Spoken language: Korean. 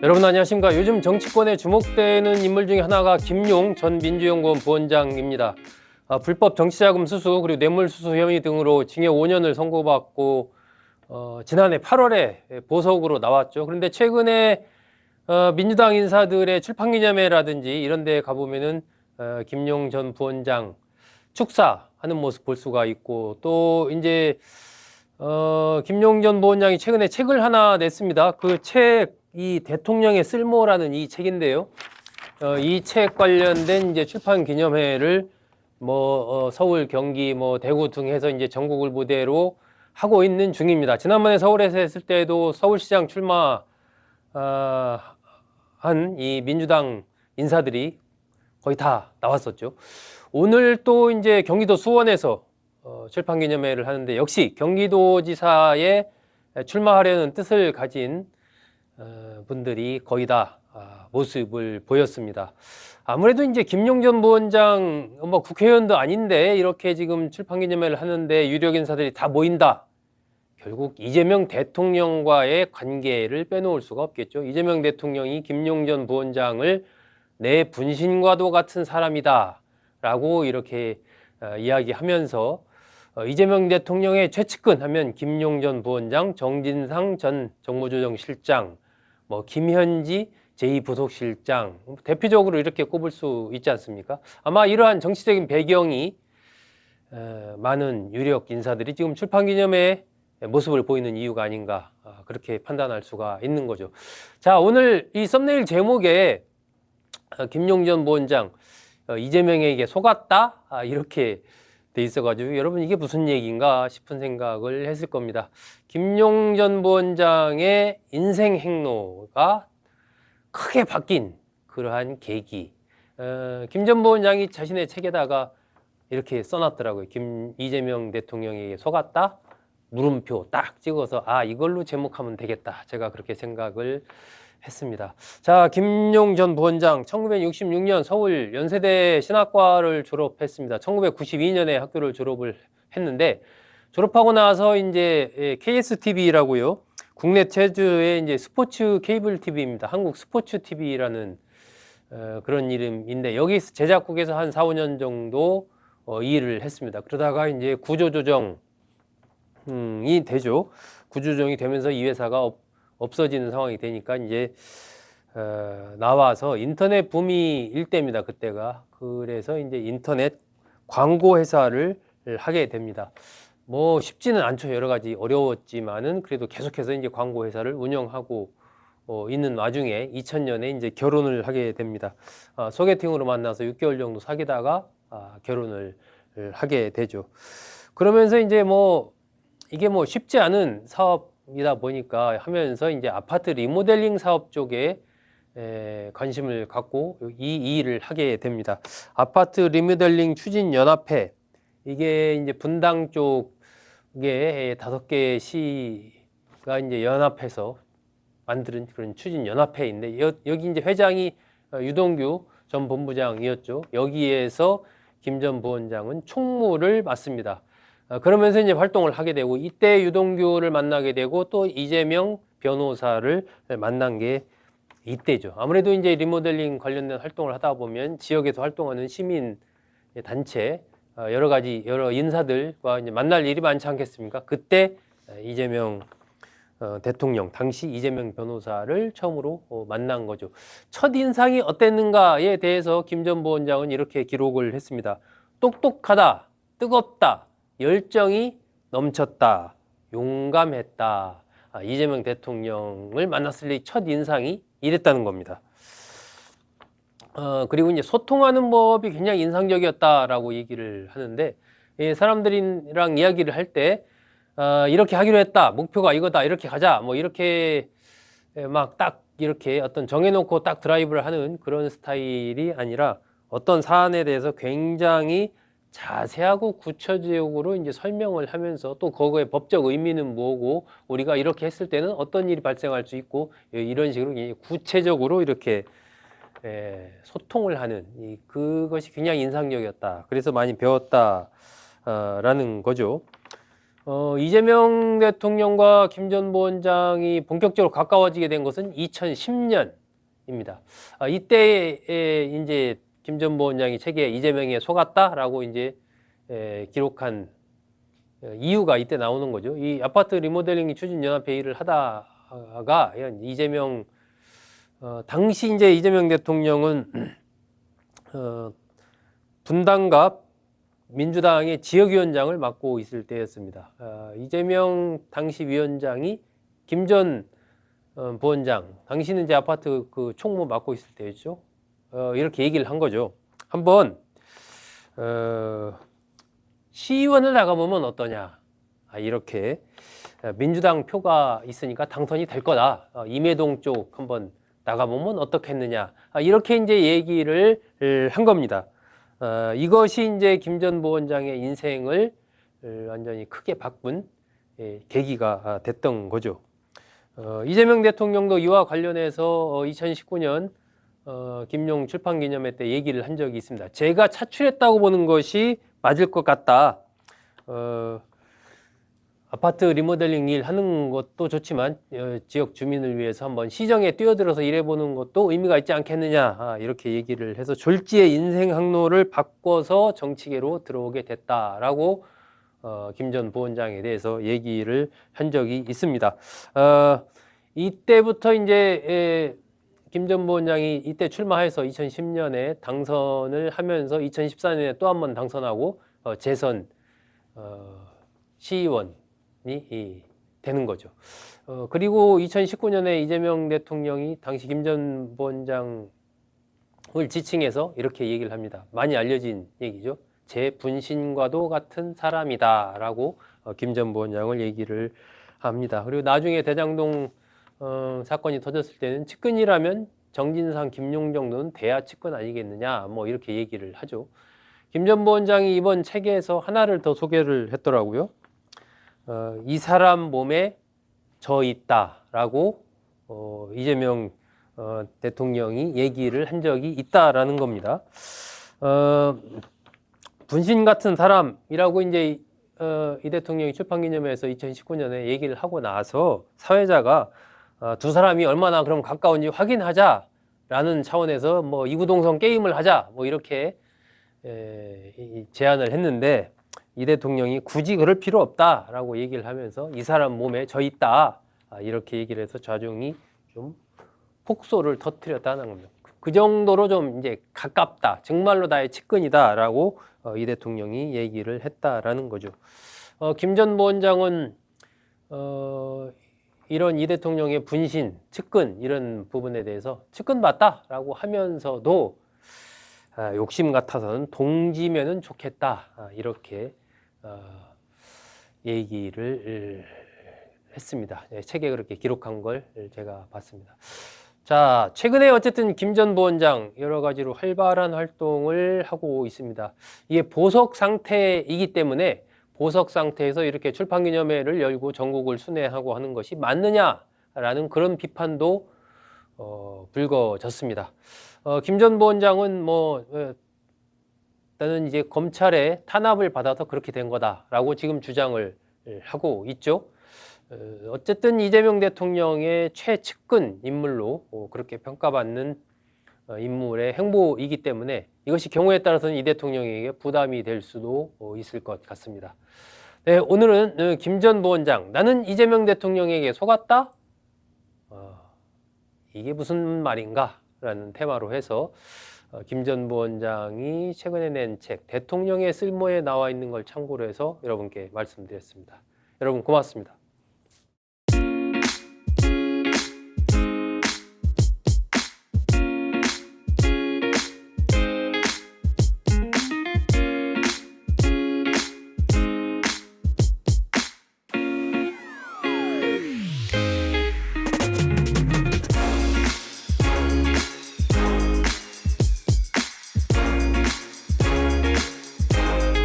여러분 안녕하십니까. 요즘 정치권에 주목되는 인물 중에 하나가 김용 전 민주연구원 부원장입니다. 불법 정치자금 수수 그리고 뇌물수수 혐의 등으로 징역 5년을 선고받고 지난해 8월에 보석으로 나왔죠. 그런데 최근에 민주당 인사들의 출판기념회라든지 이런 데 가보면은 김용 전 부원장 축사하는 모습 볼 수가 있고, 또 이제 김용 전 부원장이 최근에 책을 하나 냈습니다. 그 책이 대통령의 쓸모라는 이 책인데요. 이 책 관련된 이제 출판 기념회를 서울, 경기, 대구 등 해서 이제 전국을 무대로 하고 있는 중입니다. 지난번에 서울에서 했을 때도 서울시장 출마 한 이 민주당 인사들이 거의 다 나왔었죠. 오늘 또 이제 경기도 수원에서 출판 기념회를 하는데, 역시 경기도지사에 출마하려는 뜻을 가진 분들이 거의 다 모습을 보였습니다. 아무래도 이제 김용 전 부원장 국회의원도 아닌데 이렇게 지금 출판 기념회를 하는데 유력 인사들이 다 모인다. 결국 이재명 대통령과의 관계를 빼놓을 수가 없겠죠. 이재명 대통령이 김용 전 부원장을 내 분신과도 같은 사람이다 라고 이렇게 이야기하면서 이재명 대통령의 최측근 하면 김용 전 부원장, 정진상 전 정무조정실장, 김현지 제2부속실장, 대표적으로 이렇게 꼽을 수 있지 않습니까? 아마 이러한 정치적인 배경이 많은 유력 인사들이 지금 출판기념회에 모습을 보이는 이유가 아닌가, 그렇게 판단할 수가 있는 거죠. 자, 오늘 이 썸네일 제목에 김용 전 부원장 이재명에게 속았다, 이렇게 돼 있어가지고 여러분 이게 무슨 얘기인가 싶은 생각을 했을 겁니다. 김용 전 부원장의 인생 행로가 크게 바뀐 그러한 계기, 김 전 부원장이 자신의 책에다가 이렇게 써놨더라고요. 이재명 대통령에게 속았다, 물음표 딱 찍어서 이걸로 제목하면 되겠다, 제가 그렇게 생각을 했습니다. 자, 김용 전 부원장 1966년 서울 연세대 신학과를 졸업했습니다. 1992년에 학교를 졸업을 했는데, 졸업하고 나서 이제 KSTV라고요. 국내 최초의 이제 스포츠 케이블 TV입니다. 한국 스포츠 TV라는 그런 이름인데, 여기 제작국에서 한 4, 5년 정도 이 일을 했습니다. 그러다가 이제 구조조정이 되죠. 구조조정이 되면서 이 회사가 없어지는 상황이 되니까 이제 나와서 인터넷 붐이 일때입니다. 그때가. 그래서 이제 인터넷 광고 회사를 하게 됩니다. 쉽지는 않죠. 여러 가지 어려웠지만은 그래도 계속해서 이제 광고 회사를 운영하고 있는 와중에 2000년에 이제 결혼을 하게 됩니다. 소개팅으로 만나서 6개월 정도 사귀다가 결혼을 하게 되죠. 그러면서 이제 이게 쉽지 않은 사업이다 보니까 하면서 이제 아파트 리모델링 사업 쪽에 관심을 갖고 이 일을 하게 됩니다. 아파트 리모델링 추진연합회, 이게 이제 분당 쪽에 5개 시가 이제 연합해서 만드는 그런 추진연합회인데, 여기 이제 회장이 유동규 전 본부장이었죠. 여기에서 김 전 부원장은 총무를 맡습니다. 그러면서 이제 활동을 하게 되고, 이때 유동규를 만나게 되고 또 이재명 변호사를 만난 게 이때죠. 아무래도 이제 리모델링 관련된 활동을 하다 보면 지역에서 활동하는 시민 단체, 여러 인사들과 이제 만날 일이 많지 않겠습니까? 그때 이재명 대통령, 당시 이재명 변호사를 처음으로 만난 거죠. 첫 인상이 어땠는가에 대해서 김 전 부원장은 이렇게 기록을 했습니다. 똑똑하다, 뜨겁다, 열정이 넘쳤다, 용감했다. 이재명 대통령을 만났을 때 첫 인상이 이랬다는 겁니다. 그리고 이제 소통하는 법이 굉장히 인상적이었다라고 얘기를 하는데, 사람들이랑 이야기를 할 때 이렇게 하기로 했다, 목표가 이거다, 이렇게 가자, 이렇게 딱 이렇게 어떤 정해놓고 딱 드라이브를 하는 그런 스타일이 아니라, 어떤 사안에 대해서 굉장히 자세하고 구체적으로 이제 설명을 하면서, 또 그거의 법적 의미는 뭐고 우리가 이렇게 했을 때는 어떤 일이 발생할 수 있고, 이런 식으로 구체적으로 이렇게 소통을 하는 그것이 굉장히 인상적이었다. 그래서 많이 배웠다라는 거죠. 이재명 대통령과 김 전 부원장이 본격적으로 가까워지게 된 것은 2010년입니다. 이때에 이제 김 전 부원장이 책에 이재명에 속았다라고 이제 기록한 이유가 이때 나오는 거죠. 이 아파트 리모델링 추진연합회의를 하다가 이재명 당시 이제 이재명 대통령은 분당갑 민주당의 지역위원장을 맡고 있을 때였습니다. 이재명 당시 위원장이 김 전 부원장, 당시는 이제 아파트 그 총무 맡고 있을 때였죠. 이렇게 얘기를 한 거죠. 한번 시의원을 나가보면 어떠냐. 이렇게 민주당 표가 있으니까 당선이 될 거다. 임해동 쪽 한번 나가보면 어떻겠느냐. 이렇게 이제 얘기를 한 겁니다. 이것이 이제 김 전 부원장의 인생을 완전히 크게 바꾼 계기가 됐던 거죠. 이재명 대통령도 이와 관련해서 2019년 김용 출판기념회 때 얘기를 한 적이 있습니다. 제가 차출했다고 보는 것이 맞을 것 같다. 아파트 리모델링 일 하는 것도 좋지만 지역 주민을 위해서 한번 시정에 뛰어들어서 일해보는 것도 의미가 있지 않겠느냐, 이렇게 얘기를 해서 졸지의 인생 항로를 바꿔서 정치계로 들어오게 됐다라고 김 전 부원장에 대해서 얘기를 한 적이 있습니다. 이때부터 이제 김 전 부원장이 이때 출마해서 2010년에 당선을 하면서 2014년에 또 한 번 당선하고 재선 시의원이 되는 거죠. 그리고 2019년에 이재명 대통령이 당시 김 전 부원장을 지칭해서 이렇게 얘기를 합니다. 많이 알려진 얘기죠. 제 분신과도 같은 사람이다 라고 김 전 부원장을 얘기를 합니다. 그리고 나중에 대장동 사건이 터졌을 때는 측근이라면 정진상, 김용 정도는 대야 측근 아니겠느냐, 뭐 이렇게 얘기를 하죠. 김 전 부원장이 이번 책에서 하나를 더 소개를 했더라고요. 이 사람 몸에 저 있다라고 이재명 대통령이 얘기를 한 적이 있다라는 겁니다. 분신 같은 사람이라고 이제 이 대통령이 출판기념회에서 2019년에 얘기를 하고 나서 사회자가 두 사람이 얼마나 그럼 가까운지 확인하자라는 차원에서 뭐 이구동성 게임을 하자 뭐 이렇게 제안을 했는데 이 대통령이 굳이 그럴 필요 없다라고 얘기를 하면서 이 사람 몸에 저 있다 이렇게 얘기를 해서 좌중이 좀 폭소를 터뜨렸다는 겁니다. 그 정도로 좀 이제 가깝다, 정말로 나의 측근이다라고 이 대통령이 얘기를 했다라는 거죠. 김 전 부원장은 이런 이 대통령의 분신, 측근 이런 부분에 대해서 측근 맞다라고 하면서도 욕심 같아서는 동지면은 좋겠다 이렇게 얘기를 했습니다. 책에 그렇게 기록한 걸 제가 봤습니다. 자, 최근에 어쨌든 김 전 부원장 여러 가지로 활발한 활동을 하고 있습니다. 이게 보석 상태이기 때문에 보석 상태에서 이렇게 출판기념회를 열고 전국을 순회하고 하는 것이 맞느냐라는 그런 비판도 불거졌습니다. 김 전 부원장은 나는 이제 검찰의 탄압을 받아서 그렇게 된 거다라고 지금 주장을 하고 있죠. 어쨌든 이재명 대통령의 최측근 인물로 그렇게 평가받는 인물의 행보이기 때문에 이것이 경우에 따라서는 이 대통령에게 부담이 될 수도 있을 것 같습니다. 네, 오늘은 김 전 부원장, 나는 이재명 대통령에게 속았다? 이게 무슨 말인가? 라는 테마로 해서 김 전 부원장이 최근에 낸 책 대통령의 쓸모에 나와 있는 걸 참고로 해서 여러분께 말씀드렸습니다. 여러분 고맙습니다.